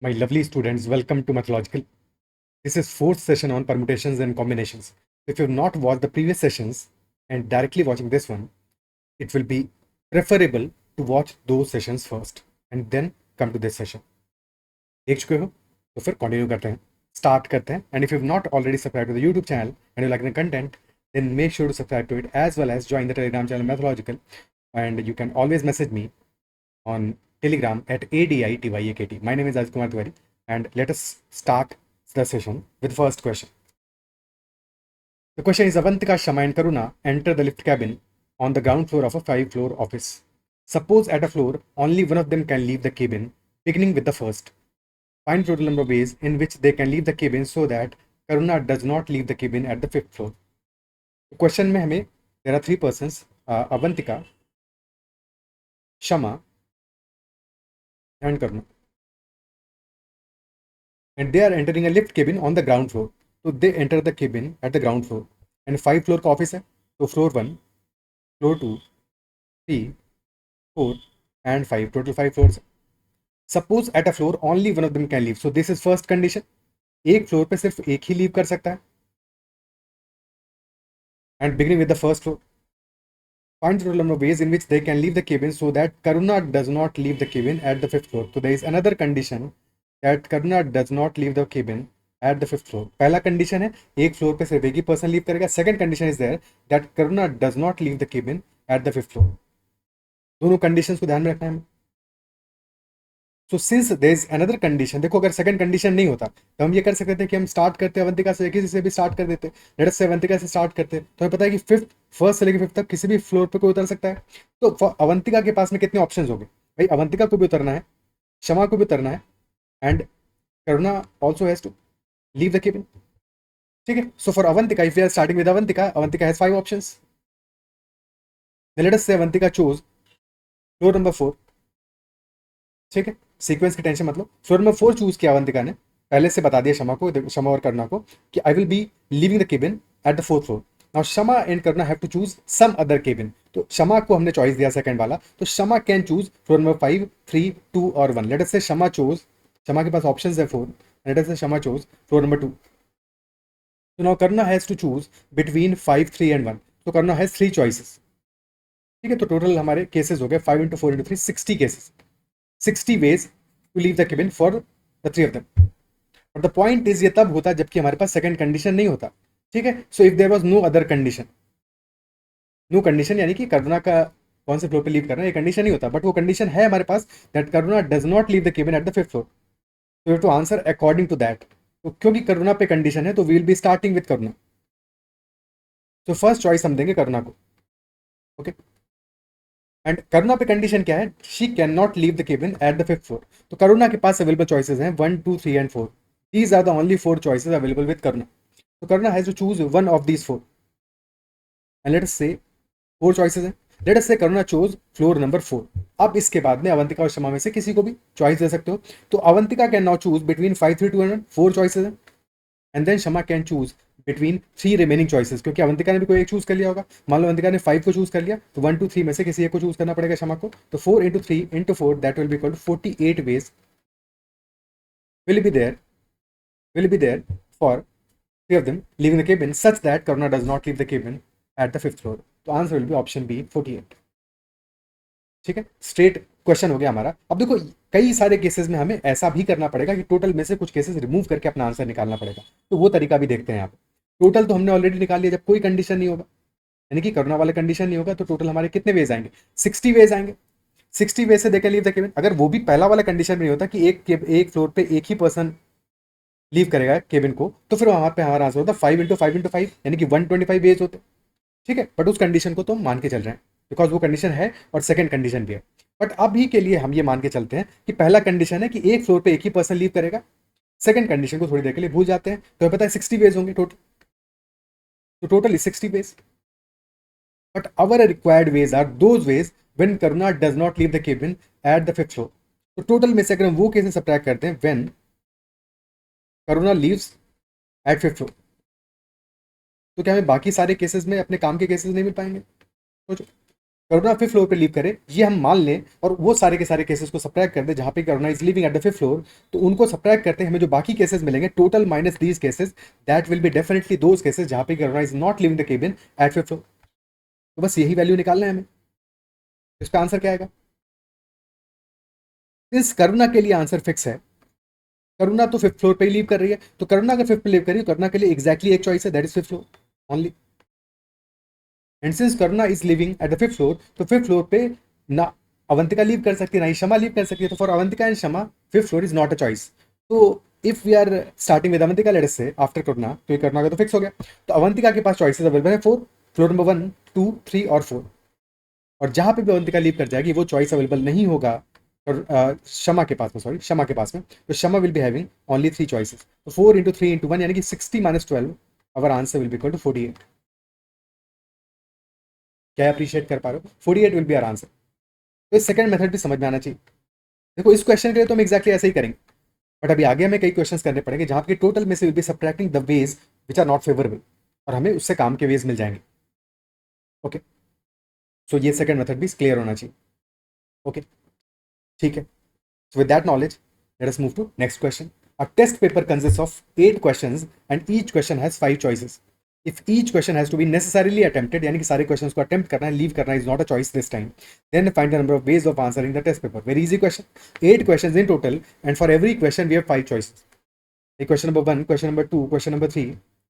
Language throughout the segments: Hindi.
My lovely students, welcome to Mathological. This is fourth session on permutations and combinations. If you have not watched the previous sessions and directly watching this one, it will be preferable to watch those sessions first and then come to this session. देख चुके हो तो फिर कंटिन्यू करते हैं, स्टार्ट करते हैं. And if you have not already subscribed to the YouTube channel and you like the content, then make sure to subscribe to it as well as join the Telegram channel Mathological. And you can always message me on Telegram at ADITYAKT. My name is Ajit Kumar Tiwari, and let us start the session with the first question. The question is, Avantika, Shama and Karuna enter the lift cabin on the ground floor of a 5-floor office. Suppose at a floor, only one of them can leave the cabin, beginning with the first. Find total number of ways in which they can leave the cabin so that Karuna does not leave the cabin at the 5th floor. The question में हमें there are 3 persons, Avantika, Shama and Karuna, and they are entering a lift cabin on the ground floor. So they enter the cabin at the ground floor, and 5 floor का ऑफिस है, तो floor 1, floor 2, 3, 4 and 5, total 5 floors. Suppose at a floor only one of them can leave, so this is first condition. एक फ्लोर पे सिर्फ एक ही लीव कर सकता है, and beginning with the first floor. Find the total number of ways in which they can leave the cabin so that Karuna does not leave the cabin at the 5th floor. So there is another condition that Karuna does not leave the cabin at the 5th floor. पहला कंडीशन है एक फ्लोर पे सिर्फ एक ही पर्सन लीव करेगा. Second condition is there that Karuna does not leave the cabin at the 5th floor. दोनों कंडीशंस को ध्यान में रखना है. So since there is another condition, देखो अगर सेकंड कंडीशन नहीं होता तो हम ये कर सकते थे कि हम स्टार्ट करते अवंतिका से, किसी से भी स्टार्ट कर देते. लेट अस से अवंतिका से स्टार्ट करते तो हमें पता है कि फर्स्ट से लेकर 5th तक किसी भी फ्लोर पे कोई उतर सकता है. तो अवंतिका के पास में कितने ऑप्शंस हो गए भाई? अवंतिका को भी उतरना है, शमा को भी उतरना है, and Karuna also has to leave the cabin. ठीक है. So for Avantika, if we are starting with Avantika, Avantika has 5 options. Let us say Avantika choose floor number 4. ठीक है, सीक्वेंस की टेंशन मतलब. फ्लोर नंबर 4 चूज किया अवंतिका ने, पहले से बता दिया शमा को, शमा और करुणा को कि I will be living the cabin at the 4th floor. Now Shama and Karuna have to choose some other cabin. तो शमा को हमने चॉइस दिया सेकंड वाला, तो Shama can choose floor number 5, 3, 2 और 1. Let us say Shama choose, शमा के पास ऑप्शंस है 4. Let us say Shama choose floor number 2. So now Karna has to choose between 5, 3 and 1. So Karna has 3 choices. ठीक है. तो टोटल हमारे केसेस हो गए 5 into 4 into 3, 60 cases, 60 ways to leave the cabin for the 3 of them. But the point is, ये तब होता जबकि हमारे पास सेकंड कंडीशन नहीं होता. ठीक है. So if there was no other condition, no condition यानी कि करुणा का कौन से फ्लोर पे लीव करना है ये कंडीशन नहीं होता, बट वो कंडीशन है हमारे पास that Karuna does not leave the cabin at the 5th floor. तो you have to answer according to that. तो क्योंकि करुणा पे कंडीशन है तो we will be starting with Karuna. तो फर्स्ट चॉइस हम देंगे करुणा को. ओके. एंड करुणा पे कंडीशन क्या है? She can not leave the cabin at the 5th floor. तो करुणा के पास अवेलेबल चॉइसेस हैं 1, 2, 3 and 4. These are the only 4 choices available with Karuna. तो Karuna has to choose one of these 4. And let us say 4 choices हैं. लेट अस से करुणा चूज फ्लोर नंबर 4. अब इसके बाद में अवंतिका और शमा में से किसी को भी चॉइस दे सकते हो. तो Avantika can now choose between 5, 3, 2 and 4 choices हैं. And then Shama can choose between 3 remaining choices, क्योंकि अवंतिका ने भी कोई एक चूज कर लिया होगा. मान लो अवंतिका ने 5 को चूज कर लिया, तो 1, 2, 3 में से किसी एक को चूज करना पड़ेगा शमा को. तो 4 into 3 into 4, that will be equal to 48 ways will be there for 3 of them leaving the cabin such that Karuna does not leave the cabin at the 5th floor. तो answer will be option B 48. ठीक है. स्ट्रेट क्वेश्चन हो गया हमारा. अब देखो कई सारे केसेस में हमें ऐसा भी करना पड़ेगा कि टोटल में से कुछ केसेस रिमूव करके अपना आंसर निकालना पड़ेगा. तो वो तरीका भी देखते हैं यहाँ पे. टोटल तो हमने ऑलरेडी निकाल लिया जब कोई कंडीशन नहीं होगा, यानी कि करुणा वाले कंडीशन नहीं होगा. तो टोटल हमारे कितने वेज आएंगे? 60 वेज आएंगे. 60 वेज से they can leave the cabin. अगर वो भी पहला वाला कंडीशन में नहीं होता कि एक फ्लोर पे एक ही पर्सन लीव करेगा केबिन को, तो फिर वहां पे हमारा आंसर होता 5 into 5 into 5, यानी कि 125 वेज होते. ठीक है. बट उस कंडीशन को तो हम मान के चल रहे हैं बिकॉज वो कंडीशन है और सेकंड कंडीशन भी है. बट अभी के लिए हम ये मान के चलते हैं कि पहला कंडीशन है कि एक फ्लोर पे एक ही पर्सन लीव करेगा. सेकंड कंडीशन को थोड़ी देर के लिए भूल जाते हैं. तो पता है 60 वेज होंगे टोटल. तो total is 60 ways. But our required ways are those ways when Karuna does not leave the cabin at the 5th floor. तो टोटल में से अगर हम वो केसेस सब्ट्रैक्ट करते हैं when Karuna leaves at 5th floor, तो क्या हमें बाकी सारे केसेस में अपने काम के केसेस नहीं मिल पाएंगे? सोचो. करुणा फिफ्थ फ्लोर पे लीव करे, ये हम मान लें, और वो सारे के सारे केसेस को सब्ट्रैक्ट कर दे जहां पे Karuna is living at the fifth floor, तो उनको सब्ट्रैक्ट करते हैं हमें जो बाकी केसेस मिलेंगे, total minus these cases, that will be definitely those cases जहां पे Karuna is not living the cabin at fifth floor. तो बस यही वैल्यू निकालना है हमें। इसका आंसर क्या आएगा? इस करुणा के लिए आंसर फिक्स है, करुणा तो फिफ्थ फ्लोर पे ही लीव कर रही है, तो करुणा अगर फिफ्थ पे लीव कर रही है, करुणा के लिए एग्जैक्टली एक चॉइस है, that is fifth floor only. And since Karuna is living at the fifth floor, तो फिफ्थ फ्लोर पे ना अवंतिका लीव कर सकती है ना ही शमा लीव कर सकती है, तो for Avantika and Shama fifth floor is not a choice. तो if we are starting with Avantika, let us say after करुणा, तो ये करुणा का तो फिक्स हो गया, तो अवंतिका के पास चॉइसेस अवेलेबल है फोर, फ्लोर नंबर 1, 2, 3 और 4, और जहां पे भी अवंतिका लीव कर जाएगी वो चॉइस अवेलेबल नहीं होगा और शमा के पास में, सॉरी शमा के पास में, तो Shama will be having only 3 choices, तो 4 इंटू 3 इंटू 1 यानी कि 60 minus 12, our answer will be equal to 48। क्या अप्रिशिएट कर पा रहे हो? 48 विल बी आवर आंसर। तो इस सेकंड मेथड भी समझ में आना चाहिए। देखो इस क्वेश्चन के लिए तो हम एक्जैक्टली ऐसे ही करेंगे, बट अभी आगे हमें कई क्वेश्चंस करने पड़ेंगे जहां पे टोटल में से will be subtracting the ways which are not favourable, और हमें उससे काम के वेज मिल जाएंगे। ओके, सो ये सेकंड मेथड भी क्लियर होना चाहिए। ओके, ठीक है। So with that knowledge, let us move to next question. A test paper consists of 8 questions and each question has 5 choices. If each question has to be necessarily attempted, यानी कि सारे questions को attempt करना है, leave करना is not a choice this time, then find the number of ways of answering the test paper. Very easy question. 8 questions in total, and for every question we have 5 choices. Like question number 1, question number 2, question number 3,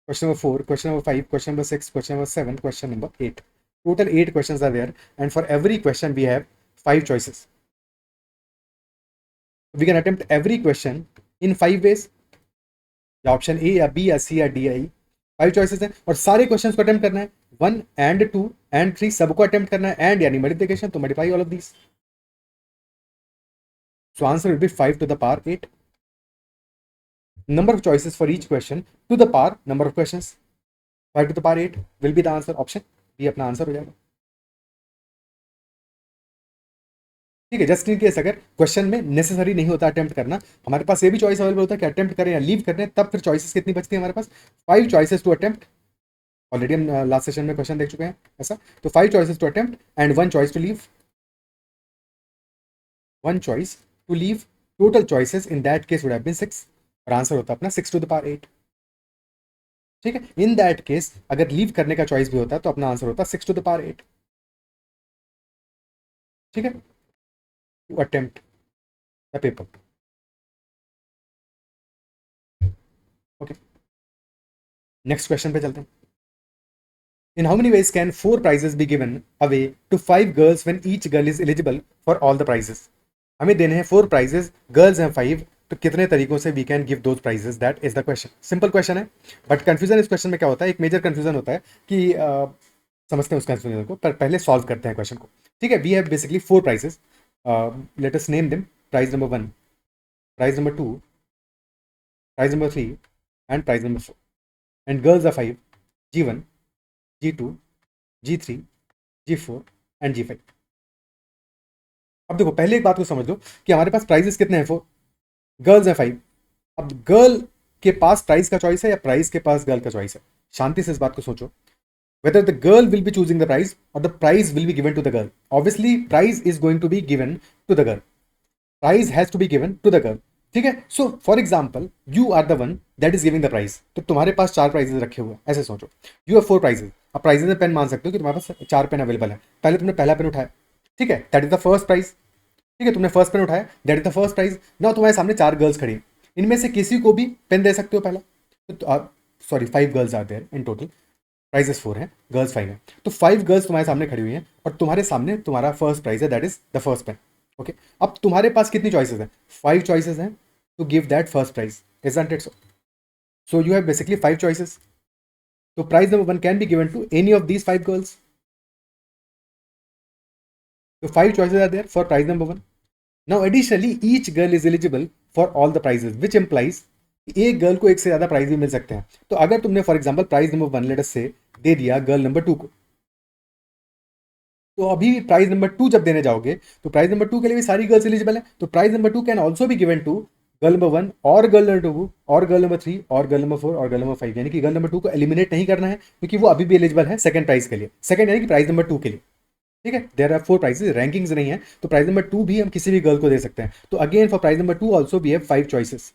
question number 4, question number 5, question number 6, question number 7, question number 8. Total 8 questions are there, and for every question we have 5 choices. We can attempt every question in 5 ways, या ऑप्शन ए या बी या सी या डी आई, 5 चॉइसेस हैं, और सारे क्वेश्चंस को अटेम्प्ट करना है, 1 and 2 and 3 सबको अटेम्प्ट करना है, एंड यानी मल्टीप्लिकेशन, तो multiply all of these, so answer will be 5 to the power 8. Number of choices for each question to the power number of questions, 5 to the power 8 will be the answer. Option B अपना आंसर हो जाएगा। ठीक है, जस्ट इन केस अगर क्वेश्चन में नेसेसरी नहीं होता अटेम्प्ट करना, हमारे पास ये भी चॉइस अवेलेबल होता है कि अटेम्प्ट करें या लीव करें, तब फिर चॉइसेस कितनी बचती है हमारे पास? 5 चॉइसेस टू अटेम्प्ट। ऑलरेडी हम लास्ट सेशन में क्वेश्चन देख चुके हैं ऐसा, तो 5 choices to attempt and 1 choice to leave, 1 choice to leave, total choices in that case would have been 6, और आंसर होता अपना 6 to the power 8। ठीक है, इन दैट केस अगर लीव करने का चॉइस भी होता तो अपना आंसर होता 6 to the power 8। ठीक है, to attempt the paper. Okay, next question पे चलते हैं। In how many ways can 4 prizes be given away to 5 girls when each girl is eligible for all the prizes? हमें देने हैं 4 prizes, girls हैं 5, तो कितने तरीकों से we can give those prizes? That is the question. Simple question है, बट कंफ्यूजन इस क्वेश्चन में क्या होता है, एक मेजर कंफ्यूजन होता है कि समझते हैं उस कंफ्यूजन को, पर पहले सॉल्व करते हैं क्वेश्चन को। ठीक है, we have basically 4 prizes, let us name them. Prize number 1, prize number 2, prize number 3 and prize number 4, and girls are 5, G1, G2, G3, G4 and G5। अब देखो पहले एक बात को समझ लो कि हमारे पास प्राइजेस कितने हैं? 4, गर्ल्स हैं 5। अब गर्ल के पास प्राइज का चॉइस है या प्राइज के पास गर्ल का चॉइस है? शांति से इस बात को सोचो, whether the girl will be choosing the prize or the prize will be given to the girl. Obviously prize is going to be given to the girl, prize has to be given to the girl. ठीक है, so for example you are the one that is giving the prize, तो तुम्हारे पास 4 प्राइजेस रखे हुए हैं, ऐसे सोचो, यू हैव 4 प्राइजेस। अब प्राइजेस में पेन मान सकते हो कि तुम्हारे पास 4 पेन अवेलेबल है। पहले तुमने पहला पेन उठाया, ठीक है, that is the first prize. ठीक है, तुमने फर्स्ट पेन उठाया, that is the first prize. Now तुम्हारे सामने 4 गर्ल्स खड़ी हैं, इनमें से किसी को भी पेन दे सकते हो पहला, तो sorry 5 girls are there in total, prizes 4 हैं, गर्ल्स 5 हैं, तो 5 गर्ल्स तुम्हारे सामने खड़ी हुई हैं और तुम्हारे सामने तुम्हारा फर्स्ट प्राइज है, that is the first pen. Okay, अब तुम्हारे पास कितनी चॉइसेस हैं? 5 चॉइसेस हैं to give that first prize, isn't it so? So you have basically 5 choices. So prize number 1 can be given to any of these 5 girls. So 5 choices are there for prize number 1. Now additionally each girl is eligible for all the prizes, which implies एक गर्ल को एक से ज्यादा प्राइज भी मिल सकते हैं। तो अगर तुमने for example prize number 1 let us say दे दिया गर्ल नंबर 2 को, तो अभी प्राइज नंबर 2 जब देने जाओगे तो प्राइज नंबर 2 के लिए भी सारी गर्ल्स एलिजिबल है, तो prize number 2 can also be given to girl number 1 और गर्ल नंबर 2 और गर्ल नंबर 3 और गर्ल नंबर 4 और गर्ल नंबर 5, यानी कि गर्ल नंबर 2 को एलिमिनेट नहीं करना है क्योंकि वो अभी भी एलिजिबल है सेकंड प्राइज के लिए, सेकंड यानी कि प्राइज नंबर 2 के लिए। ठीक है, देयर आर 4 प्राइजेस, रैंकिंग्स नहीं है, तो प्राइज नंबर 2 भी हम किसी भी गर्ल को दे सकते हैं। तो again for prize number 2 also we have 5 choices,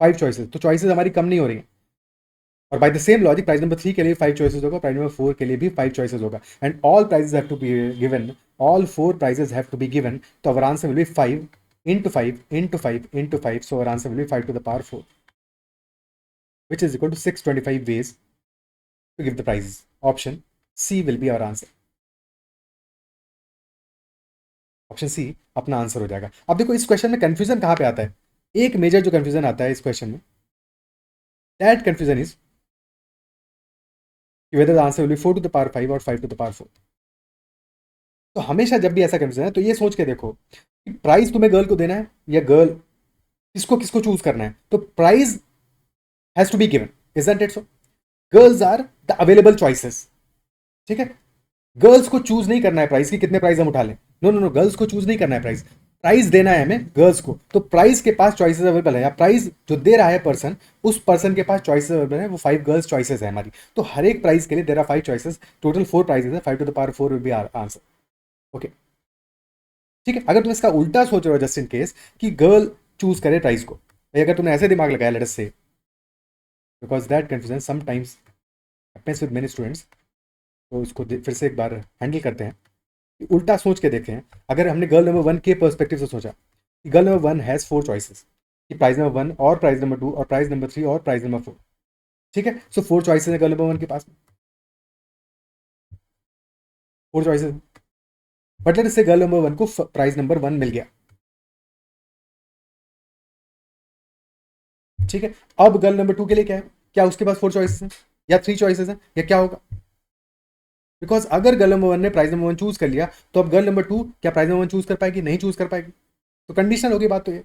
5 choices, तो चॉइसेस हमारी कम नहीं हो रही हैं। और by the same logic prize number 3 के लिए 5 चॉइसेस होगा, प्राइज नंबर 4 के लिए भी 5 चॉइसेस होगा, and all prizes have to be given, all 4 prizes have to be given, तो our answer will be 5 into 5 into 5 into 5, so our answer will be 5 to the power 4, which is equal to 625 ways to give the prizes. Option C will be our answer. Option C अपना आंसर हो जाएगा। अब देखो इस क्वेश्चन में कंफ्यूजन कहाँ पे आता है, एक मेजर जो कंफ्यूजन आता है इस क्वेश्चन में, that confusion is whether the answer will be 4 to the power 5 और 5 to the power 4। तो हमेशा जब भी ऐसा कंफ्यूजन है तो ये सोच के देखो कि प्राइज तुम्हें गर्ल को देना है या गर्ल किसको किसको चूज करना है, तो prize has to be given, isn't it so? Girls are the available choices, ठीक है, गर्ल्स को चूज नहीं करना है प्राइस की कितने प्राइस हम उठा लें, नो नो नो, गर्ल्स को चूज नहीं करना है प्राइस, प्राइस देना है हमें गर्ल्स को, तो प्राइस के पास चॉइसेस अवेलेबल है, या प्राइस जो दे रहा है पर्सन, उस पर्सन के पास चॉइसेस अवेलेबल है, वो 5 गर्ल्स चॉइसेस है हमारी, तो हर एक प्राइस के लिए there are 5 choices, total 4 prizes है, 5 to the power 4 will be answer. Okay, ठीक है। अगर तुम इसका उल्टा सोच रहे हो जस्ट इन केस कि गर्ल चूज करे प्राइस को, अगर तुमने ऐसे दिमाग लगाया let us say, because that confusion sometimes happens with many students, तो इसको फिर से एक बार हैंडल करते हैं, उल्टा सोच के देखें। अगर हमने गर्ल नंबर 1 के पर्सपेक्टिव से सोचा कि गर्ल नंबर 1 हैज़ 4 चॉइसेस, कि प्राइज नंबर 1 और प्राइज नंबर 2 और प्राइज नंबर 3 और प्राइज नंबर 4, ठीक है, सो 4 चॉइसेस है गर्ल नंबर 1 के पास, 4 चॉइसेस, बट लेट से गर्ल नंबर 1 को प्राइज नंबर 1 मिल गया, ठीक है। अब गर्ल नंबर 2 के लिए क्या है, क्या उसके पास 4 चॉइसेस हैं या 3 चॉइसेस हैं, या क्या होगा? बिकॉज अगर गर्ल नंबर 1 ने प्राइज नंबर 1 चूज कर लिया, तो अब गर्ल नंबर 2 क्या प्राइज नंबर 1 चूज कर पाएगी? नहीं चूज कर पाएगी, तो कंडीशन होगी बात तो ये,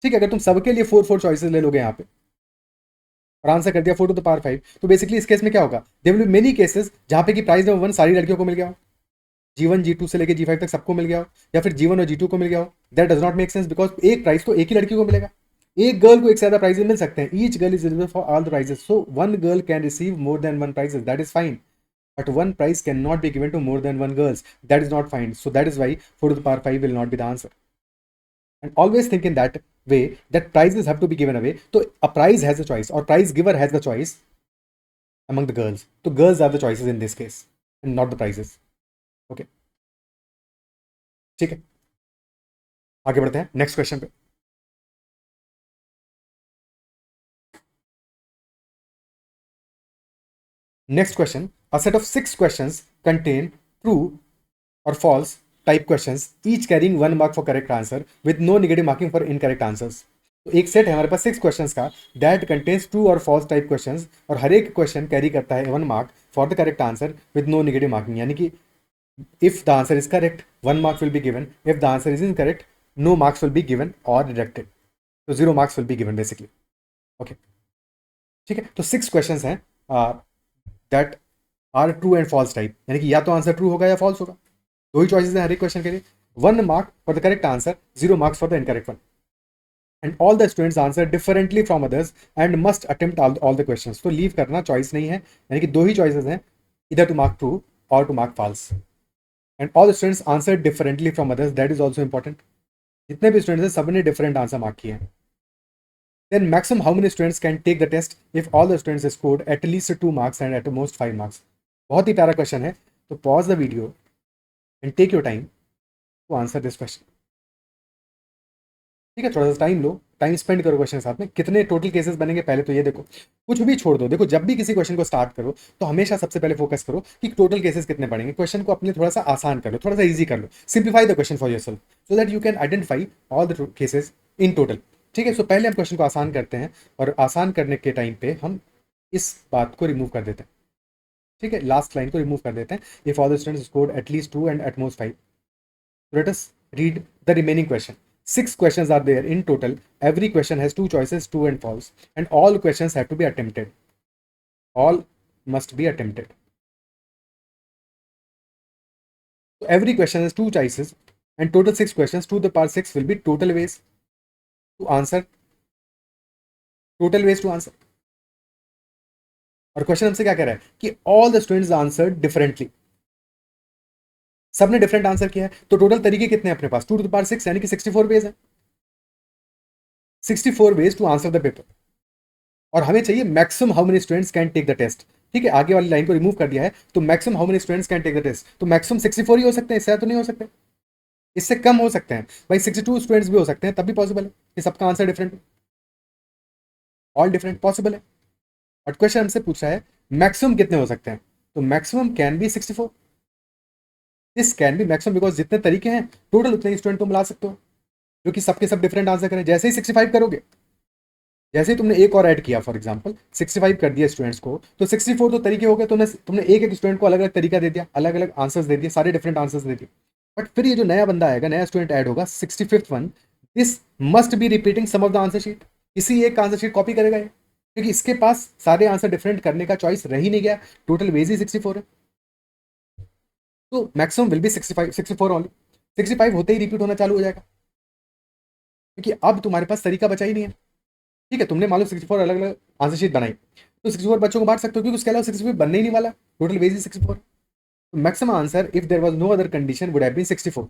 ठीक है। अगर तुम सबके लिए 4 4 चॉइसेस ले लोगे यहाँ पे और आंसर कर दिया 4 टू द पावर 5, तो बेसिकली इस केस में क्या होगा, there will be many cases जहां पे कि प्राइस नंबर 1 सारी लड़कियों को मिल गया हो, G1 G2 से लेके G5 तक सबको मिल गया हो, या फिर G1 और G2 को मिल गया हो, that does not make sense, because एक प्राइस तो एक ही लड़की को मिलेगा, एक गर्ल को एक से ज्यादा प्राइजेस मिल सकते हैं, each girl is eligible for all the prizes, so one girl can receive more than one prizes, that is fine, but one prize cannot be given to more than one girls, that is not fine, so that is why 4 to the power 5 will not be the answer, and always think in that way that prizes have to be given away, so a prize has a choice or prize giver has the choice among the girls, so girls are the choices in this case and not the prizes। okay, ठीक है, आगे बढ़ते हैं नेक्स्ट क्वेश्चन पे। Next question, a set of 6 questions contain true or false type questions, each carrying 1 mark for correct answer with no negative marking for incorrect answers। तो एक सेट है हमारे पास 6 क्वेश्चंस का, दैट कंटेन्स ट्रू और फॉल्स टाइप क्वेश्चंस, और हर एक क्वेश्चन कैरी करता है 1 mark for the correct answer with no negative marking, यानी कि if the answer is correct 1 mark will be given, if the answer is incorrect no marks will be given और डिडक्टेड, तो 0 marks will be given basically. Okay, ठीक है, तो 6 क्वेश्चंस हैं that are true and false type, यानी कि या तो आंसर ट्रू होगा या फॉल्स होगा, दो ही चॉइसेस हैं हर एक क्वेश्चन के लिए, 1 mark for the correct answer, 0 marks for the incorrect one, and all the students answer differently from others and must attempt all the questions। तो लीव करना चॉइस नहीं है, यानी कि दो ही चॉइसेस हैं, इधर टू मार्क ट्रू और to mark false, and all the students answer differently from others, that is also important, जितने भी स्टूडेंट्स हैं सबने डिफरेंट आंसर मार्क किए हैं। Then maximum how many students can take the test if all the students scored at least 2 marks and at most 5 marks. बहुत ही प्यारा क्वेश्चन है, तो pause the video and take your time to answer this question, ठीक है, थोड़ा सा टाइम लो, टाइम स्पेंड करो क्वेश्चन के साथ में। कितने टोटल केसेस बनेंगे पहले तो ये देखो, कुछ भी छोड़ दो, देखो जब भी किसी क्वेश्चन को स्टार्ट करो तो हमेशा सबसे पहले फोकस करो कि टोटल केसेस कितने पड़ेंगे, क्वेश्चन को अपने थोड़ा सा आसान कर लो, थोड़ा सा इजी कर लो, simplify the question for yourself so that you can identify all the cases in total, ठीक है। सो पहले हम क्वेश्चन को आसान करते हैं, और आसान करने के टाइम पे हम इस बात को रिमूव कर देते हैं, ठीक है, लास्ट लाइन को रिमूव कर देते हैं, if all the students scored at least 2 and at most 5। Let us read the remaining question. 6 questions are there in total. Every question has 2 choices, true and false, and all questions have to be attempted. All must be attempted. So every question has 2 choices, and total 6 questions. To the power 6 will be total ways to answer. Total ways to answer. और क्वेश्चन हमसे क्या कह रहा है कि all the students answered differently. सबने डिफरेंट आंसर किया है, तो टोटल तरीके कितने हैं अपने पास, 2 to the power 6 यानी कि 64 वेज है, 64 ways to answer the paper. और हमें चाहिए maximum how many students can take the test. ठीक है, आगे वाली लाइन को रिमूव कर दिया है, तो maximum how many students can take the test, तो मैक्सिमम 64 ही हो सकते हैं, इससे तो नहीं हो सकते, इससे कम हो सकते हैं भाई, 62 स्टूडेंट्स भी हो सकते हैं, तब भी पॉसिबल है कि सबका answer different, all different possible है। बट क्वेश्चन हमसे पूछा है मैक्सिमम कितने हो सकते हैं, तो maximum can be 64, this can be maximum, because जितने तरीके हैं टोटल उतने स्टूडेंट को मिला सकते हो जो कि सबके सब डिफरेंट आंसर करें। जैसे ही 65 करोगे, जैसे ही तुमने एक और ऐड किया, फॉर एग्जांपल 65 कर दिया स्टूडेंट्स को, तो 64 तो तरीके हो गए, तुमने एक एक स्टूडेंट को अलग अलग तरीका दे दिया, अलग अलग आंसर्स दे दिए, सारे डिफरेंट आंसर्स दे दिए। बट फिर ये जो नया बंदा आएगा, नया स्टूडेंट ऐड होगा 65th one, this must be repeating some of the answer sheet, इसी एक आंसर शीट कॉपी करेगा ये, क्योंकि इसके पास सारे आंसर डिफरेंट करने का चॉइस रह ही नहीं गया, टोटल वेज ही 64 है, तो मैक्सिमम विल बी 65, 64 ओनली, 65 होते ही रिपीट होना चालू हो जाएगा, क्योंकि अब तुम्हारे पास तरीका बचा ही नहीं है। ठीक है, तुमने मान लो 64 अलग अलग आंसर शीट बनाई, तो 64 बच्चों को बांट सकते हो, क्योंकि उसके अलावा 64 बनने ही नहीं वाला, टोटल वेज ही 64। Maximum answer if there was no other condition would have been 64,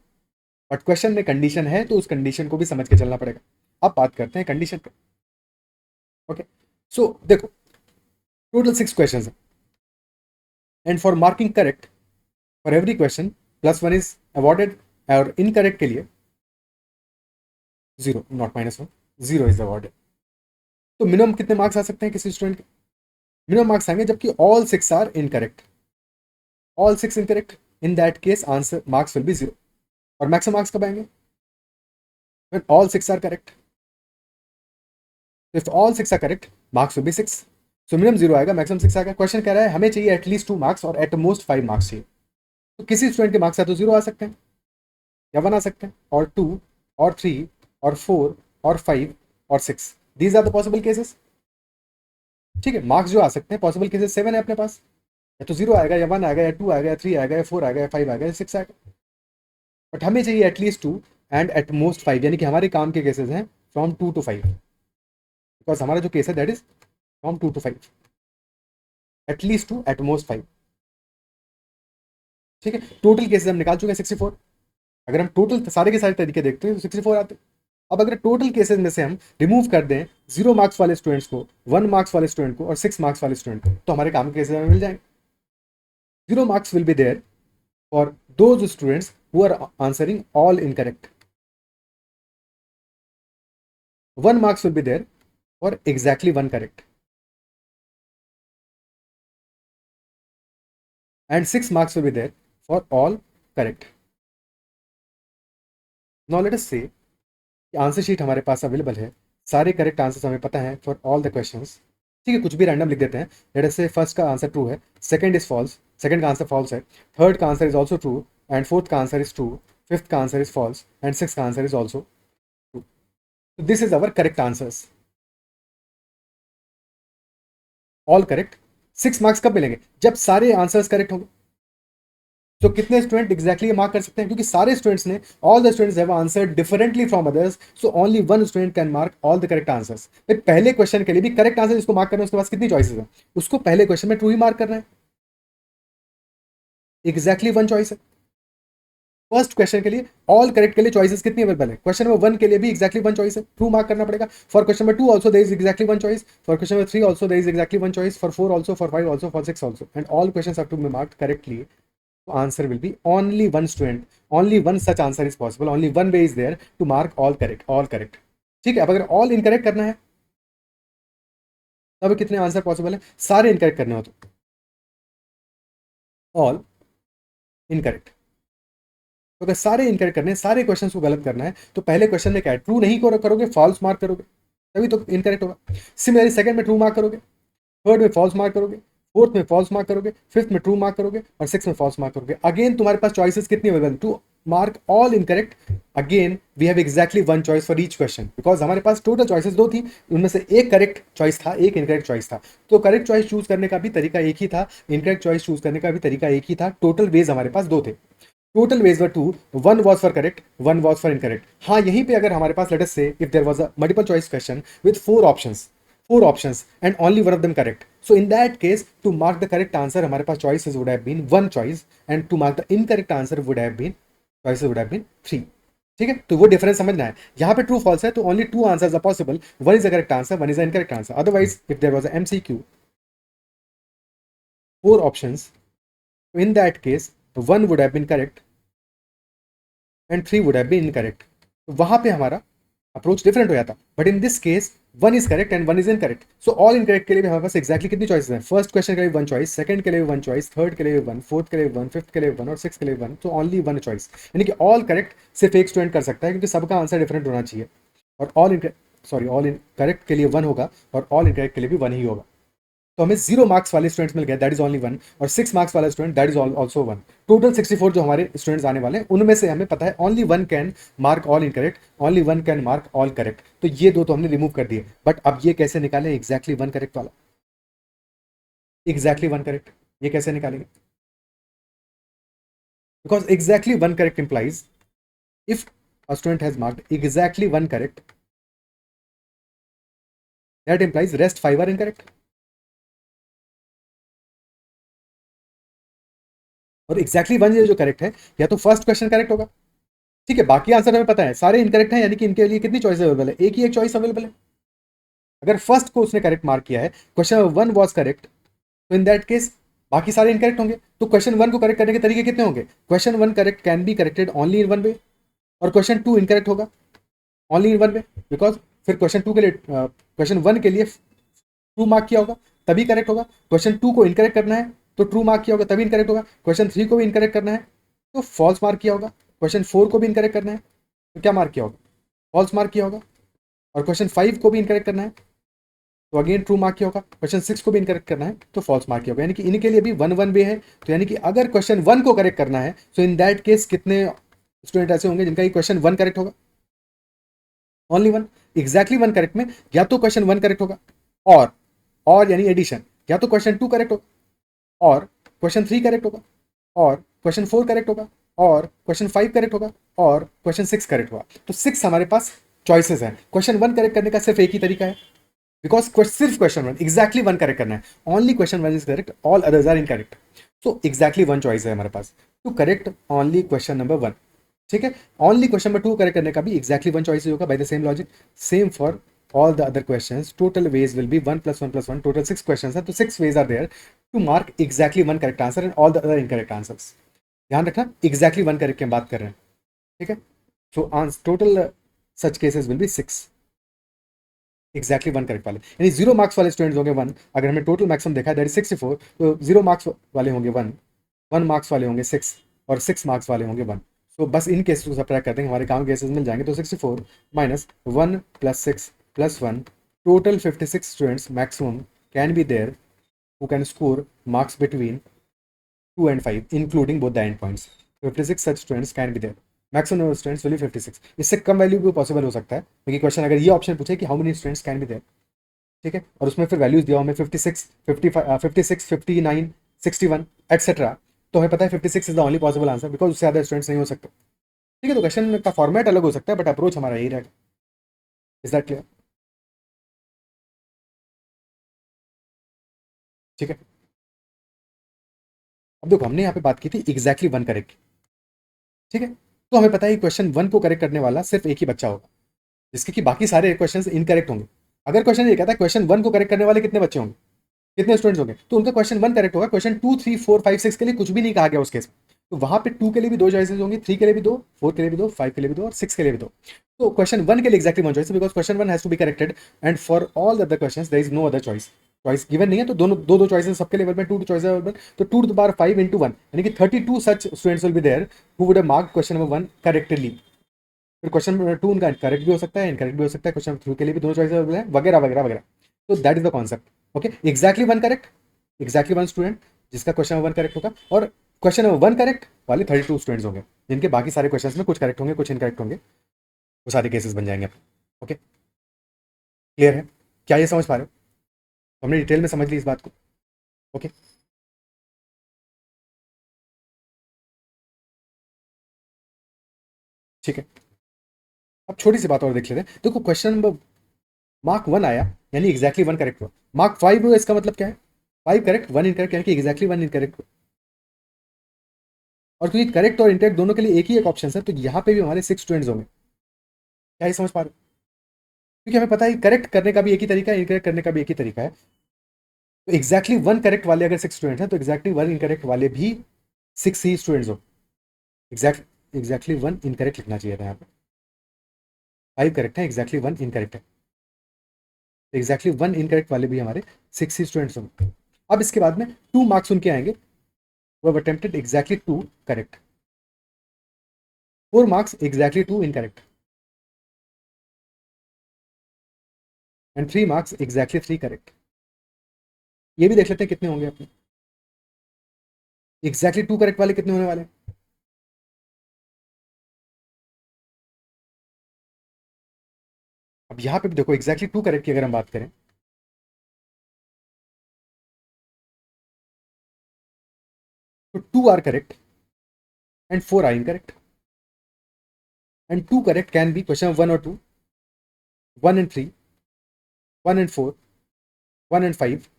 but question में कंडीशन है, तो उस कंडीशन को भी समझ के चलना पड़ेगा। अब बात करते हैं कंडीशन पे। ओके, सो देखो टोटल 6 क्वेश्चंस हैं, and for marking correct for every question +1 is awarded, और इनकरेक्ट के लिए 0, नॉट -1, 0 इज अवॉर्डेड। तो मिनिमम कितने मार्क्स आ सकते हैं किसी स्टूडेंट के, मिनिमम मार्क्स आएंगे जबकि all 6 are incorrect, all 6 incorrect, in that case answer marks will be 0। और मैक्सिमम मार्क्स कब आएंगे, when all 6 are correct, if all 6 are correct marks will be 6, so minimum 0 आएगा, मैक्सिमम 6 आएगा। क्वेश्चन कह रहा है हमें चाहिए एटलीस्ट 2 मार्क्स और एट मोस्ट 5 मार्क्स चाहिए, तो किसी स्टूडेंट के मार्क्स या तो 0 आ सकते हैं या 1 आ सकते हैं, और 2 और 3 और 4 और 5 और 6, these are the possible cases. ठीक है, मार्क्स जो आ सकते हैं पॉसिबल केसेस 7 है अपने पास, या तो 0 आएगा या 1 आएगा या 2 आएगा या 3 आएगा या 4 आएगा या 5 आएगा या 6 आएगा, बट हमें चाहिए एटलीस्ट 2 एंड एट मोस्ट 5, यानी कि हमारे काम के केसेस हैं फ्रॉम 2 to 5, बिकॉज हमारा जो केस है that is from 2 to 5, at least 2 eight most 5। ठीक है, टोटल केसेस हम निकाल चुके हैं 64, अगर हम टोटल सारे के सारे तरीके देखते हैं तो 64 आते हैं। अब अगर टोटल केसेस में से हम रिमूव कर दें 0 मार्क्स वाले स्टूडेंट्स को, 1 मार्क्स वाले स्टूडेंट को और 6 मार्क्स वाले स्टूडेंट को, तो हमारे काम के केसेस हमें मिल जाएंगे। 0 marks will be there for those students who are answering all incorrect, 1 marks will be there for exactly 1 correct, and 6 marks will be there for all correct. Now let us say कि आंसर शीट हमारे पास अवेलेबल है, सारे करेक्ट आंसर्स हमें पता है फॉर ऑल द क्वेश्चंस। ठीक है, कुछ भी रैंडम लिख देते हैं, लेट अस से फर्स्ट का आंसर ट्रू है, सेकंड इज फॉल्स, सेकंड का आंसर फॉल्स है, थर्ड का answer is also true, and fourth का आंसर इज ट्रू, फिफ्थ का answer is false, and six का आंसर इज ऑल्सो ट्रू। तो this is our correct answers, all correct. 6 marks कब मिलेंगे, जब सारे आंसर्स करेक्ट होंगे। तो कितने स्टूडेंट एग्जैक्टली मार्क कर सकते हैं, क्योंकि सारे स्टूडेंट्स ने, all the students have answered differently from others, so only one student can mark all the correct answers. फिर पहले क्वेश्चन के लिए भी करेक्ट आंसर जिसको मार्क करना है उसके पास कितनी चॉइसेस है, उसको पहले क्वेश्चन में ट्रू ही मार्क करना है, एग्जैक्टली वन चॉइस है। फर्स्ट क्वेश्चन के लिए ऑल करेक्ट के लिए चॉइसेस कितनी अवेलेबल है, क्वेश्चन नंबर 1 के लिए भी एग्जैक्टली वन चॉइस है, ट्रू मार्क करना पड़ेगा। For question number 2 also there is exactly one choice, for question number 3 also there is exactly one choice, for 4 also, for 5 also, for 6 also, and all questions have to be marked correctly. Answer will be only one student, only one such answer is possible, only one way is there to mark all correct, all correct। ठीक है, अब अगर all incorrect करना है तब कितने आंसर पॉसिबल है, सारे इनकरेक्ट करने हो तो ऑल इनकरेक्ट। तो अगर सारे इनकरेक्ट करने हैं, सारे क्वेश्चन को गलत करना है, तो पहले क्वेश्चन में क्या है, ट्रू नहीं करोगे, फॉल्स मार्क करोगे, तभी तो इनकरेक्ट होगा। सिमिलरली सेकंड में ट्रू मार्क करोगे, थर्ड में फॉल्स मार्क करोगे, फोर्थ में फॉल्स मार्क करोगे, फिफ्थ में ट्रू मार्क करोगे, और सिक्स में फॉल्स मार्क करोगे। अगेन तुम्हारे पास चॉइसेस कितनी available, to mark all incorrect. Again we have exactly one choice for each question, because हमारे पास टोटल चॉइसेस 2 थी, उनमें से एक करेक्ट चॉइस था, एक इनकरेक्ट चॉइस था। तो करेक्ट चॉइस चूज करने का भी तरीका एक ही था, इनकरेक्ट चॉइस चूज करने का भी तरीका एक ही था। टोटल वेज हमारे पास 2 थे, total ways were 2, 1 was for correct, 1 was for incorrect. हाँ, यहीं पे अगर हमारे पास let us say if there was a multiple choice question with 4 options, 4 options and only one of them correct, So in that case, to mark the correct answer, हमारे पास choices would have been one choice, and to mark the incorrect answer would have been choices would have been three. ठीक है, तो वो डिफरेंस समझना है. यहाँ पे ट्रू फॉल्स है तो only two answers are possible. One is the correct answer, one is the incorrect answer. Otherwise if there was a MCQ, four options, in that case one would have been correct and three would have been incorrect. तो वहां पे हमारा अप्रोच डिफरेंट हो जाता. But in this case one is correct and one is incorrect. So all incorrect के लिए भी हमारे पास एक्जैक्टली कितनी चॉइसेस हैं? फर्स्ट क्वेश्चन के लिए वन चॉइस, सेकंड के लिए वन चॉइस, थर्ड के लिए वन, फोर्थ के लिए वन, फिफ्थ के लिए वन और सिक्स के लिए वन. तो ओनली वन चॉइस, यानी कि ऑल करेक्ट सिर्फ एक स्टूडेंट कर सकता है क्योंकि सबका आंसर डिफरेंट होना चाहिए. और ऑल इन करेक्ट के लिए वन होगा और ऑल इनकरेक्ट के लिए भी वन ही होगा. तो हमें 0 मार्क्स वाले स्टूडेंट्स मिल गए, दैट इज ओनली वन. और 6 मार्क्स वाला student, that is also one. Total 64 जो हमारे स्टूडेंट्स आने वाले हैं उनमें से हमें पता है only one can mark all incorrect, only one can mark all correct. तो ये दो तो हमने रिमूव कर दिए. बट अब ये कैसे निकालें एग्जैक्टली वन करेक्ट वाला? एग्जैक्टली वन करेक्ट ये कैसे निकालेंगे? Because exactly one correct implies if a student has marked exactly one correct, that implies rest 5 are incorrect. और exactly वन जो करेक्ट है, या तो फर्स्ट क्वेश्चन करेक्ट होगा, ठीक है, बाकी आंसर हमें पता है सारे इनकरेक्ट हैं, यानी कि इनके लिए कितनी चॉइस अवेलेबल है? एक ही एक चॉइस अवेलेबल है. अगर फर्स्ट को उसने करेक्ट मार्क किया है, क्वेश्चन वन वॉज करेक्ट, तो इन दैट केस बाकी सारे इनकरेक्ट होंगे. तो क्वेश्चन वन को करेक्ट करने के तरीके कितने होंगे? Question one correct can be corrected only in one way, और क्वेश्चन टू इनकरेक्ट होगा only in one way. Because फिर क्वेश्चन टू के लिए क्वेश्चन वन के लिए ट्रू मार्क किया होगा तभी करेक्ट होगा. क्वेश्चन टू को इनकरेक्ट करना है तो ट्रू मार्क किया होगा तभी इनकरेक्ट होगा. क्वेश्चन थ्री को भी इनकरेक्ट करना है तो फॉल्स मार्क किया होगा. क्वेश्चन फोर को भी इनकरेक्ट करना है तो क्या मार्क किया होगा? फॉल्स मार्क किया होगा. और क्वेश्चन फाइव को भी इनकरेक्ट करना है तो अगेन ट्रू मार्क किया होगा. क्वेश्चन सिक्स को भी इनकरेक्ट करना है तो फॉल्स मार्क किया होगा. यानी कि इनके लिए भी वन वन वे है. तो यानी कि अगर क्वेश्चन वन को करेक्ट करना है तो इन दैट केस कितने स्टूडेंट ऐसे होंगे जिनका क्वेश्चन वन करेक्ट होगा? Only one. Exactly one correct में या तो क्वेश्चन वन करेक्ट होगा और यानी एडिशन, या तो क्वेश्चन टू करेक्ट होगा और क्वेश्चन थ्री करेक्ट होगा और क्वेश्चन फोर करेक्ट होगा और क्वेश्चन फाइव करेक्ट होगा और क्वेश्चन सिक्स करेक्ट होगा. तो सिक्स हमारे पास चॉइसेस हैं. क्वेश्चन वन करेक्ट करने का सिर्फ एक ही तरीका है, बिकॉज सिर्फ question one exactly one correct करना है. Only question one is correct, all others are incorrect. So exactly one choice है हमारे पास to correct only question number one. ठीक है, only question number two correct करने का भी एग्जैक्टली वन चॉइस होगा. By the same logic, same for all the other questions. Total ways will be 1 plus 1 plus 1. Total 6 questions है, तो 6 ways are there to mark exactly one correct answer and all the other incorrect answers. ध्यान रखना, exactly one correct की हम बात कर रहे हैं. ठीक है, so total such cases will be 6 exactly one correct वाले. यानी 0 मार्क्स वाले स्टूडेंट्स होंगे 1. अगर हमने टोटल मैक्सिमम देखा है दैट इज 64, तो 0 मार्क्स वाले होंगे 1, 1 मार्क्स वाले होंगे 6 और 6 मार्क्स वाले होंगे 1. तो बस इन केसेस को सब्ट्रैक्ट कर देंगे, हमारे काम केसेस मिल जाएंगे. तो 64 minus 1 plus 6 plus 1, total 56 students maximum can be there who can score marks between 2 and 5 including both the endpoints. 56 such students can be there. Maximum number of students will be 56. इससे कम वैल्यू भी पॉसिबल हो सकता है क्योंकि क्वेश्चन अगर ये ऑप्शन पूछे कि how many students can be there, ठीक है, और उसमें फिर वैल्यूज दिया हमें 56, 55, 56, 59, 61 एटसेट्रा, तो हमें पता है 56 is the only possible answer because उससे ज़्यादा स्टूडेंट्स नहीं हो सकते. ठीक है, तो क्वेश्चन का फॉर्मेट अलग हो सकता है बट अप्रोच हमारा यही रहेगा. Is that clear? ठीक है, अब देखो हमने यहाँ पे बात की थी एग्जैक्टली वन करेक्ट. ठीक है, तो हमें पता है क्वेश्चन वन को करेक्ट करने वाला सिर्फ एक ही बच्चा होगा जिसके कि बाकी सारे क्वेश्चन इनकरेक्ट होंगे. अगर क्वेश्चन ये कहता है क्वेश्चन वन को करेक्ट करने वाले कितने बच्चे होंगे, कितने स्टूडेंट्स होंगे, तो उनका क्वेश्चन वन करेक्ट होगा. Question two three four five six के लिए कुछ भी नहीं कहा गया उस केस में. तो वहां पे टू के लिए भी दो चॉइसेस होंगी, थ्री के लिए भी दो, फोर के लिए भी दो, फाइव के लिए भी दो और सिक्स के लिए भी दो. तो क्वेश्चन वन के लिए exactly one choice because question one has to be corrected and for all other questions there is no other choice. Choice given नहीं है तो दोनों दो दो चॉइसेस सबके लेवल में, टू चॉइस अवेलेबल. तो 2 to the power 5 into 1 यानी कि 32 such students will be there who would have marked question number 1 correctly. फिर क्वेश्चन नंबर 2 उनका करेक्ट भी हो सकता है, इनकरेक्ट भी हो सकता है. क्वेश्चन 3 के लिए भी दोनों चॉइस अवेलेबल है, वगैरह वगैरह वगैरह. तो that is the concept. Okay, exactly one correct, exactly one student जिसका क्वेश्चन नंबर 1 करेक्ट होगा, और क्वेश्चन नंबर 1 करेक्ट वाले 32 स्टूडेंट्स होंगे जिनके बाकी सारे क्वेश्चंस में कुछ करेक्ट होंगे कुछ इनकरेक्ट होंगे. वो सारे केसेस बन जाएंगे. ओके, क्लियर है? क्या ये समझ पा रहे हो? तो हमने डिटेल में समझ ली इस बात को. ओके, ठीक है, अब छोटी सी बात और देख लेते हैं. देखो क्वेश्चन नंबर मार्क 1 आया यानी एग्जैक्टली वन करेक्ट हुआ. मार्क 5 हुआ इसका मतलब क्या है? 5 करेक्ट 1 इनकरेक्ट, यानी कि एग्जैक्टली 1 इनकरेक्ट। और क्योंकि करेक्ट और इनकरेक्ट दोनों के लिए एक ही एक ऑप्शन है, तो यहाँ पे भी हमारे 6 स्टूडेंट्स होंगे। क्या ये समझ पा रहे हो? क्योंकि हमें पता है करेक्ट करने का भी एक ही तरीका है, इनकरेक्ट करने का भी एक ही तरीका है। तो एग्जैक्टली 1 करेक्ट वाले अगर 6 स्टूडेंट हैं, तो एग्जैक्टली 1 इनकरेक्ट वाले भी 6 ही स्टूडेंट्स हो। एग्जैक्टली 1 इनकरेक्ट लिखना चाहिए था यहाँ पे। 5 करेक्ट है, एग्जैक्टली 1 इनकरेक्ट है। तो एग्जैक्टली 1 इनकरेक्ट वाले भी हमारे 6 ही स्टूडेंट्स होंगे। अब इसके बाद में 2 मार्क्स उनके आएंगे, वो attempted exactly 2 correct. 4 marks exactly 2 incorrect, and 3 marks exactly 3 correct. ये भी देख लेते हैं कितने होंगे अपने। एग्जैक्टली 2 करेक्ट वाले कितने होने वाले हैं? अब यहां पे भी देखो एग्जैक्टली 2 करेक्ट की अगर हम बात करें, तो 2 are correct and 4 are incorrect. And 2 correct can be question 1 और 2, 1 एंड 3, 1 एंड 4, 1 एंड 5,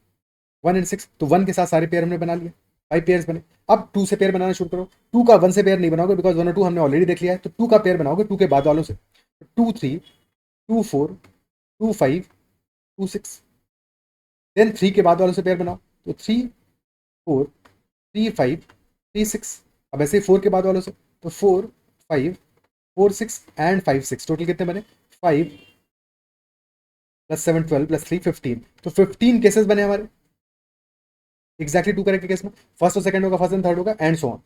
1 एंड 6। तो 1 के साथ सारे पेयर हमने बना लिए, 5 पेयर्स बने। अब 2 से पेयर बनाना शुरू करो। 2 का 1 से पेयर नहीं बनाओगे, बिकॉज 1 और 2 हमने ऑलरेडी देख लिया है। तो 2 का पेयर बनाओगे 2 के बाद वालों से। 2 3, 2 4, 2 5, 2 6। देन 3 के बाद वालों से पेयर बनाओ, तो 3 4, 3 5, 3 6। अब ऐसे ही 4 के बाद वालों से, तो 4 5, 4 6 एंड 5 6। टोटल कितने बने? 5 प्लस 7 12 प्लस 3 15। तो 15 केसेस बने हमारे एग्जैक्टली 2 करेक्ट के केस में। फर्स्ट और सेकंड होगा, फर्स्ट एंड थर्ड होगा, एंड सो ऑन।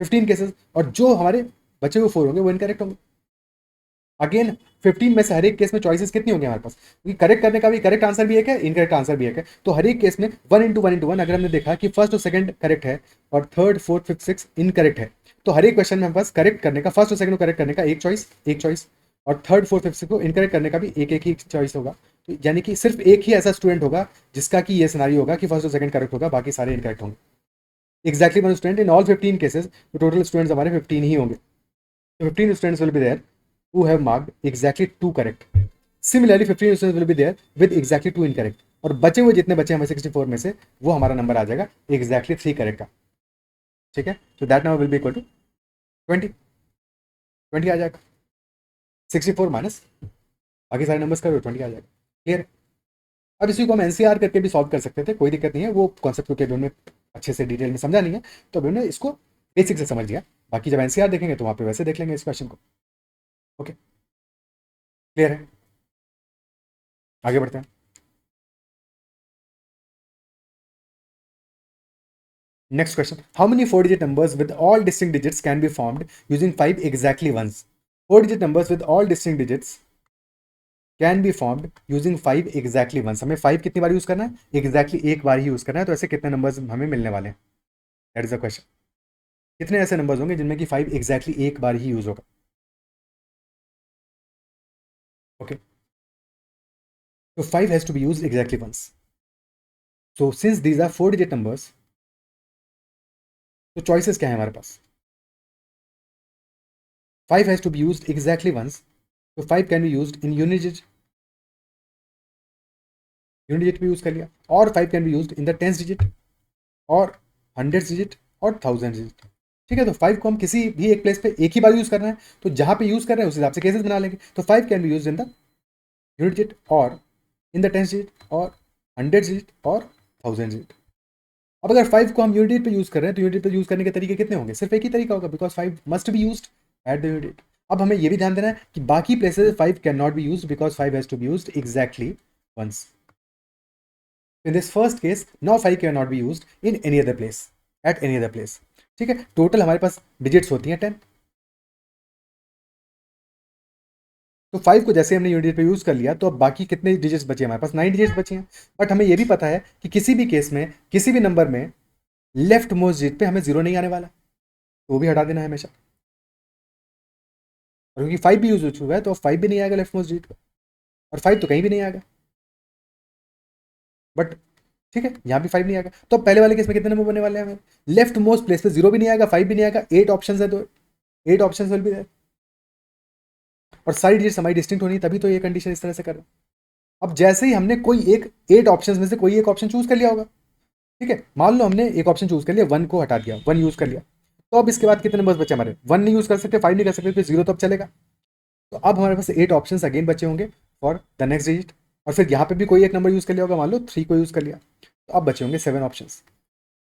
15 केसेस। और जो हमारे बचे हुए 4 होंगे वो इनकरेक्ट होंगे। अगेन 15 में से हर एक केस में चॉइसेस कितनी होंगी हमारे पास, क्योंकि करेक्ट करने का भी करेक्ट आंसर भी एक है, इनकरेक्ट आंसर भी एक है। तो हर एक केस में 1 इंटू 1 अगर हमने देखा कि फर्स्ट और सेकंड करेक्ट है और third fourth fifth six incorrect है, तो हर एक क्वेश्चन में हमारे पास करेक्ट करने का, फर्स्ट और सेकंड को करेक्ट करने का एक चॉइस, एक चॉइस, और थर्ड फोर्थ फिफ्थ को इनकरेक्ट करने का भी एक ही चॉइस होगा। तो यानी कि सिर्फ एक ही ऐसा स्टूडेंट होगा जिसका कि ये सिनारियो होगा कि फर्स्ट और सेकंड करेक्ट होगा, बाकी सारे इनकरेक्ट होंगे। Exactly 1 student in all 15 cases. तो टोटल स्टूडेंट्स हमारे 15 ही होंगे। So 15 students will be there who have marked exactly 2 correct. Similarly 15 students will be there with exactly 2 incorrect. और बचे हुए जितने बचे हमें 64 में से, वो हमारा नंबर आ जाएगा exactly 3 करेक्ट का। ठीक है, तो that number will be equal to 20। 20 आ जाएगा, 64 माइनस बाकी सारे नंबर्स का 20 आ जाएगा। क्लियर? अब इसी को हम एनसीआर करके भी सॉल्व कर सकते थे, कोई दिक्कत नहीं है। वो कॉन्सेप्ट क्योंकि अभी उन्होंने अच्छे से डिटेल में समझा नहीं है, तो अभी उन्होंने इसको बेसिक से समझ लिया। बाकी जब एनसीआर देखेंगे तो वहाँ पे वैसे देख लेंगे इस क्वेश्चन को। ओके, क्लियर है? आगे बढ़ते हैं। Next question. How many 4-digit numbers with all distinct digits can be formed using 5 exactly ones? 4-digit numbers with all distinct digits can be formed using 5 exactly ones. हमें 5 कितनी बार यूज करना है? Exactly एक बार ही यूज करना है। तो ऐसे कितने नंबर्स हमें मिलने वाले हैं? That is the question. कितने ऐसे नंबर्स होंगे जिनमें कि 5 exactly एक बार ही यूज होगा? Okay. So 5 has to be used exactly once. So since these are 4-digit numbers, तो choices क्या है हमारे पास? 5 has to be used exactly once. So 5 can be used in unit digit भी यूज कर लिया, और 5 can be use in the tens digit और हंड्रेड डिजिट और थाउजेंड डिजिट। ठीक है, तो 5 को हम किसी भी एक प्लेस पे एक ही बार यूज कर रहे हैं, तो जहां पे यूज कर रहे हैं उस हिसाब से केसेस बना लेंगे। तो 5 can be use in the unit digit और इन द टेंस डिजिट और हंड्रेड डिजिट और थाउजेंड डिजिट। अब अगर 5 को हम यूनिट डिजिट पे यूज कर रहे हैं, तो यूनिट डिजिट पे यूज करने के तरीके कितने होंगे? सिर्फ एक ही तरीका होगा, because 5 must be use at the unit digit. अब हमें यह भी ध्यान देना है कि बाकी places 5 can not be use because 5 has to be use exactly once. In this first case, now 5 cannot be used in any other place, at any other place. ठीक है, टोटल हमारे पास डिजिट्स होती हैं 10। तो 5 को जैसे हमने यूनिट पे यूज कर लिया, तो अब बाकी कितने डिजिट्स बचे? हमारे पास 9 डिजिट्स बचे हैं। बट हमें यह भी पता है कि किसी भी केस में, किसी भी नंबर में लेफ्ट मोस्ट डिजिट पे हमें जीरो नहीं आने वाला, तो वो भी हटा देना है हमेशा। और क्योंकि 5 भी यूज हो चुका है, तो 5 भी नहीं आएगा लेफ्ट मोस्ट डिजिट पे, और 5 तो कहीं भी नहीं आएगा। बट ठीक है, यहां भी 5 नहीं आएगा, तो पहले वाले केस में कितने नंबर बनने वाले हैं हमें? लेफ्ट मोस्ट प्लेस पे जीरो भी नहीं आएगा, 5 भी नहीं आएगा, 8 ऑप्शन है, तो 8 ऑप्शन विल बी देयर। और सारी डिजिट्स हमारी डिस्टिंक्ट होनी, तभी तो ये कंडीशन इस तरह से कर रहे हैं। अब जैसे ही हमने कोई एक 8 ऑप्शंस में से कोई एक ऑप्शन चूज कर लिया होगा, ठीक है, मान लो हमने एक ऑप्शन चूज कर लिया, 1 को हटा दिया, 1 यूज कर लिया, तो अब इसके बाद कितने नंबर्स बचे हमारे, 1 नहीं यूज कर सकते, 5 नहीं कर सकते, फिर 0 तो अब चलेगा। तो अब हमारे पास 8 ऑप्शन अगेन बचे होंगे फॉर द नेक्स्ट डिजिट, और फिर यहाँ पे भी कोई एक नंबर यूज कर लिया होगा, मान लो 3 को यूज कर लिया, तो अब बचे होंगे 7 option.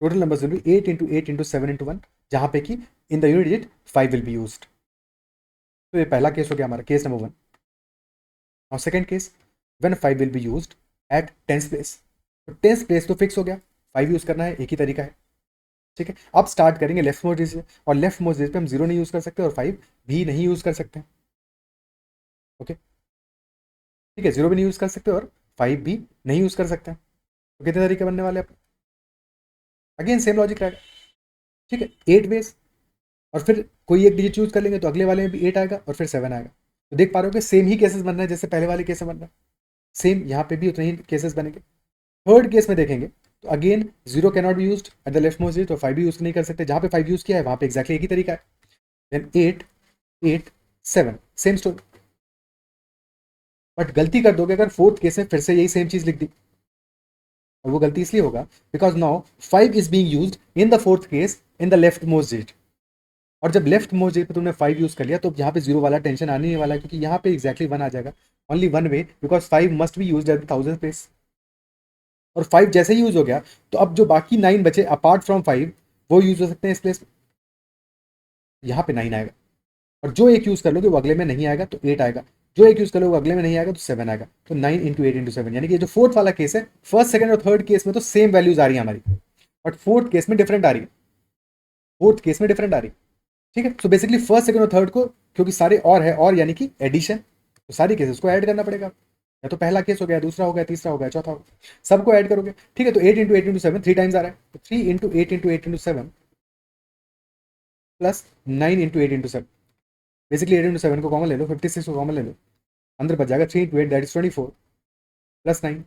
Total numbers will be 8 into 8 into 7 into 1, जहाँ पे कि in the unit digit 5 will be used. तो ये पहला केस हो गया हमारा, case number 1। Now second case, when 5 will be used eight tens place. तो टेंस प्लेस तो फिक्स हो गया, 5 यूज करना है, एक ही तरीका है। ठीक है, अब स्टार्ट करेंगे लेफ्ट मोस्ट डिजिट से, और लेफ्ट मोस्ट डिजिट पे हम 0 नहीं यूज कर सकते और 5 भी नहीं यूज कर सकते। ओके, ठीक है, 0 भी नहीं यूज कर सकते और 5 भी नहीं यूज कर सकते। तो कितने तरीके बनने वाले हैं? अगेन सेम लॉजिक रहेगा। ठीक है, 8 बेस, और फिर कोई एक डिजिट चूज कर लेंगे तो अगले वाले में भी 8 आएगा और फिर 7 आएगा। तो देख पा रहे हो कि सेम ही केसेस बन रहे हैं जैसे पहले वाले केस में बन रहा है, सेम यहाँ पे भी उतने ही केसेस बनेंगे। थर्ड केस में देखेंगे तो again 0 cannot be used at the left most digit, तो 5 भी यूज नहीं कर सकते, जहाँ पे 5 यूज किया है वहाँ पे एक्जैक्टली एक ही तरीका है। Then 8 8 7, same story. बट गलती कर दोगे अगर फोर्थ केस में फिर से यही सेम चीज लिख दी, और वो गलती इसलिए होगा because now 5 is being used in the fourth case in the left most digit, और जब लेफ्ट मोस्ट डिजिट पे तुमने 5 यूज कर लिया तो यहाँ पे 0 वाला टेंशन आने नहीं वाला है, क्योंकि यहाँ पे एक्जैक्टली 1 आ जाएगा। Only one way, because 5 must be used at the thousand place, और 5 जैसे ही यूज हो गया तो अब जो बाकी 9 बचे अपार्ट फ्रॉम 5 वो यूज हो सकते हैं इस प्लेस में। यहाँ पे 9 आएगा, और जो एक यूज कर लोगे वो अगले में नहीं आएगा तो 8 आएगा, जो एक यूज कर लोगे वो अगले में नहीं आएगा तो 7 आएगा। तो 9 इंटू 8 इंटू 7, यानी कि जो फोर्थ वाला केस है, फर्स्ट सेकंड और थर्ड केस में तो सेम वैल्यूज आ रही है हमारी, बट फोर्थ केस में डिफरेंट आ रही है, फोर्थ केस में डिफरेंट आ रही है। ठीक है, सो बेसिकली फर्स्ट सेकंड और थर्ड को, क्योंकि सारे और है, और यानी कि एडिशन, तो सारी केसेस को ऐड करना पड़ेगा। या तो पहला केस हो गया, दूसरा हो गया, तीसरा हो गया, चौथा हो गया, सबको ऐड करोगे। ठीक है, तो 8 इंटू 8 इंटू 7 3 टाइम्स आ रहा है, तो 3 into 8 into 8 into 7 plus 9 into 8 into 7, basically 8 into 7 को कॉमन ले लो, 56 को कॉमन ले लो, अंदर बच जाएगा 3 इंटू 8 दैट इज 24 प्लस 9,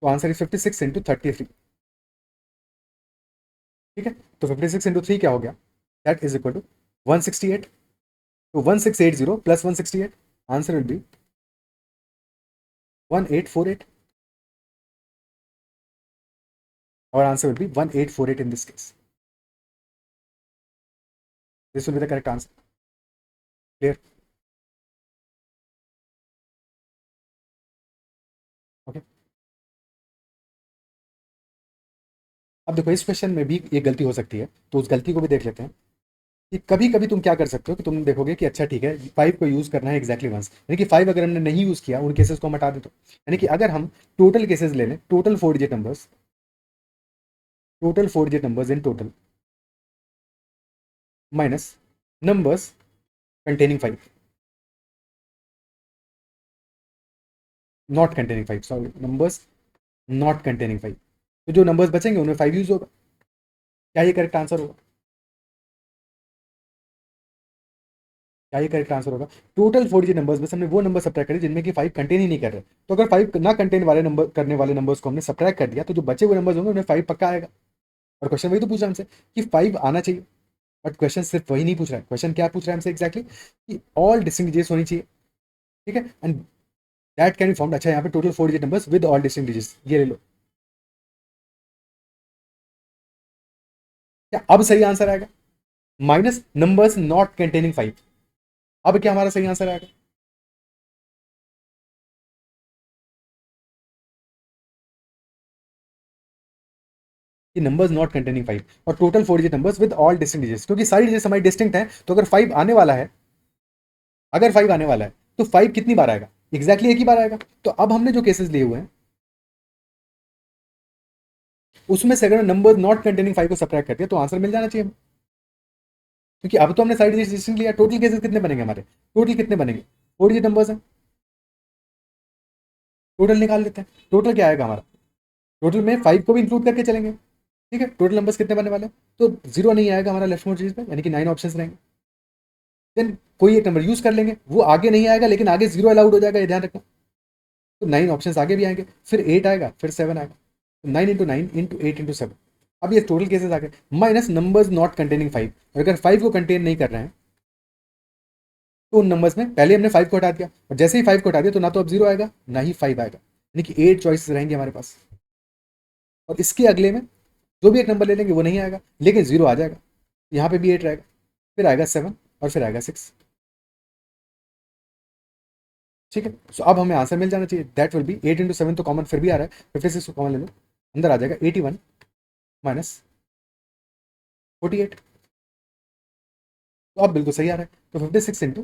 तो आंसर इज 56 इंटू 33। ठीक है, तो 56 इंटू 3 क्या हो गया, दैट इज इक्वल टू 168, तो 1680 plus 168, answer will B 1848, our answer will be 1848 in this case. This will be the correct answer. Clear? Okay. अब देखो इस क्वेश्चन में भी एक गलती हो सकती है, तो उस गलती को भी देख लेते हैं कि कभी कभी तुम क्या कर सकते हो कि तुम देखोगे कि अच्छा ठीक है 5 को यूज करना है एक्जैक्टली वंस, यानी कि 5 अगर हमने नहीं यूज किया उन केसेस को हम हटा दे, तो यानी कि अगर हम टोटल केसेस ले लें, total 4 digit numbers, total 4 digit numbers in total minus numbers containing 5, not containing 5, sorry, numbers not containing 5, तो जो नंबर्स बचेंगे उनमें 5 यूज होगा। क्या ये करेक्ट आंसर होगा? क्या ये करेक्ट आंसर होगा? टोटल 4 डिजिट नंबर्स में से हमने वो नंबर सब्ट्रैक्ट करे जिनमें कि 5 कंटेन ही नहीं कर रहे, तो अगर 5 ना कंटेन वाले नंबर करने वाले नंबर्स को हमने सब्ट्रैक्ट कर दिया तो जो बचे हुए नंबर्स होंगे उनमें 5 पक्का आएगा। और क्वेश्चन वही तो पूछ रहा है हमसे कि 5 आना चाहिए, बट क्वेश्चन सिर्फ वही नहीं पूछ रहा है, क्वेश्चन क्या पूछ रहा है हमसे एग्जैक्टली कि ऑल डिस्टिंक्ट डिजिट्स होनी चाहिए। ठीक है, and that can be found, अच्छा यहाँ पे total 4 digit numbers with all distinct digits, ये ले लो। क्या अब सही आंसर आएगा? माइनस नंबर्स नॉट कंटेनिंग 5, अब क्या हमारा सही आंसर आएगा? कि नंबर्स नॉट कंटेनिंग 5 और total 4 digit numbers with all distinct digits, क्योंकि सारी डिजिट्स हमारी डिस्टिंक्ट हैं, तो अगर 5 आने वाला है, अगर 5 आने वाला है तो 5 कितनी बार आएगा? एग्जैक्टली एक ही बार आएगा। तो अब हमने जो केसेस लिए हुए हैं उसमें से अगर नंबर नॉट कंटेनिंग 5 को सब्ट्रैक्ट कर दिया तो आंसर मिल जाना चाहिए हमें। क्योंकि अब तो हमने साइड डिजिट लिया, टोटल केसेस कितने बनेंगे हमारे, टोटल कितने बनेंगे, 4 डिजिट नंबर्स हैं, टोटल निकाल लेते हैं। टोटल क्या आएगा हमारा, टोटल में 5 को भी इंक्लूड करके चलेंगे। ठीक है, टोटल नंबर्स कितने बनने वाले हैं, तो 0 नहीं आएगा हमारा लेफ्ट मोस्ट डिजिट पे, यानी कि 9 ऑप्शंस रहेंगे। देन कोई एक नंबर यूज कर लेंगे, वो आगे नहीं आएगा लेकिन आगे 0 अलाउड हो जाएगा, ये ध्यान रखना। तो 9 ऑप्शंस आगे भी आएंगे, फिर 8 आएगा, फिर 7 आएगा, 9 इंटू 9 इंटू 8 इंटू 7। अब ये टोटल केसेस आ गए, माइनस नंबर्स नॉट कंटेनिंग 5, और अगर 5 को कंटेन नहीं कर रहे हैं तो उन नंबर्स में पहले हमने 5 को हटा दिया, और जैसे ही 5 को हटा दिया तो ना तो अब 0 आएगा ना ही 5 आएगा, यानी कि 8 चॉइसेस रहेंगे हमारे पास। और इसके अगले में जो भी एक नंबर ले लेंगे वो नहीं आएगा, लेकिन 0 आ जाएगा। यहाँ पे भी 8 रहेगा, फिर आएगा 7 और फिर आएगा 6। ठीक है, सो अब हमें आंसर मिल जाना चाहिए। दैट विल बी 8 इंटू 7 तो कॉमन फिर भी आ रहा है, 56 को कॉमन ले लो, अंदर आ जाएगा 81 माइनस 48। तो अब बिल्कुल सही आ रहा है, तो 56 इंटू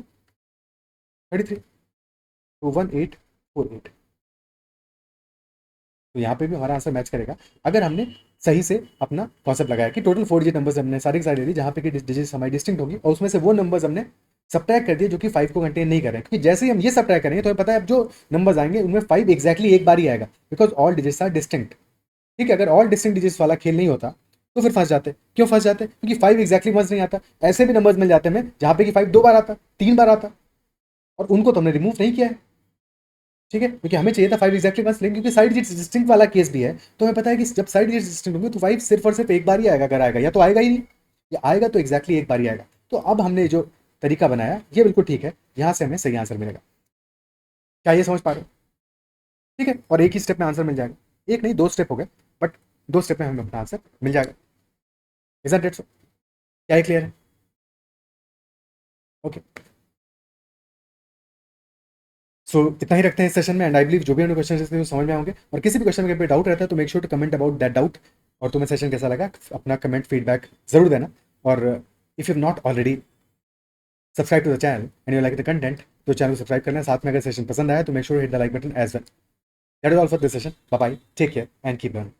33 तो 1848। तो यहाँ पे भी हमारा आंसर मैच करेगा अगर हमने सही से अपना कॉन्सेप्ट लगाया कि टोटल 4 डिजिट नंबर्स हमने सारी की सारी ले ली जहाँ पे कि डिजिट्स हमारी डिस्टिंक्ट होंगी, और उसमें से वो नंबर्स हमने सब्ट्रैक्ट कर दिए जो कि 5 को कंटेन नहीं कर रहे हैं, क्योंकि जैसे ही हम ये सब्ट्रैक्ट करेंगे तो हमें पता है अब जो नंबर्स आएंगे उनमें 5 एक्जैक्टली एक बार ही आएगा, because all digits are distinct. ठीक है, अगर ऑल डिस्टिंक्ट डिजिट्स वाला खेल नहीं होता तो फिर फंस जाते। क्यों फंस जाते? क्योंकि 5 एक्जैक्टली वंस नहीं आता। ऐसे भी नंबर्स मिल जाते हैं जहाँ पे कि 5 2 बार आता, 3 बार आता, और उनको तो हमने रिमूव नहीं किया है। ठीक है, क्योंकि हमें चाहिए था 5 एक्जैक्टली वंस, लेकिन क्योंकि साइड डिजिट्स डिस्टिंक्ट वाला केस भी है, तो हमें पता है कि जब साइड डिजिट्स डिस्टिंक्ट होंगे तो 5 सिर्फ और सिर्फ एक बार ही आएगा अगर आएगा, या तो आएगा ही नहीं, या आएगा तो एक्जैक्टली एक बार ही आएगा। तो अब हमने जो तरीका बनाया ये बिल्कुल ठीक है, यहाँ से हमें सही आंसर मिलेगा। क्या ये समझ पा रहे हो? ठीक है, और एक ही स्टेप में आंसर मिल जाएगा, एक नहीं 2 स्टेप हो गए, बट 2 स्टेप में हमें अपना आंसर मिल जाएगा। Isn't it so? क्या ये क्लियर है? ओके, सो इतना ही रखते हैं इस सेशन में, एंड आई बिलीव जो भी हमने क्वेश्चन समझ में आएंगे, और किसी भी क्वेश्चन में डाउट रहता है तो make sure to comment about that doubt. और तुम्हें सेशन कैसा लगा अपना कमेंट फीडबैक जरूर देना। और if you not already subscribe to the channel and you like the content तो चैनल को सब्सक्राइब करना है, साथ में अगर सेशन पसंद आया तो make sure hit the like button as well. That is all for this session, bye bye, take care and keep learning.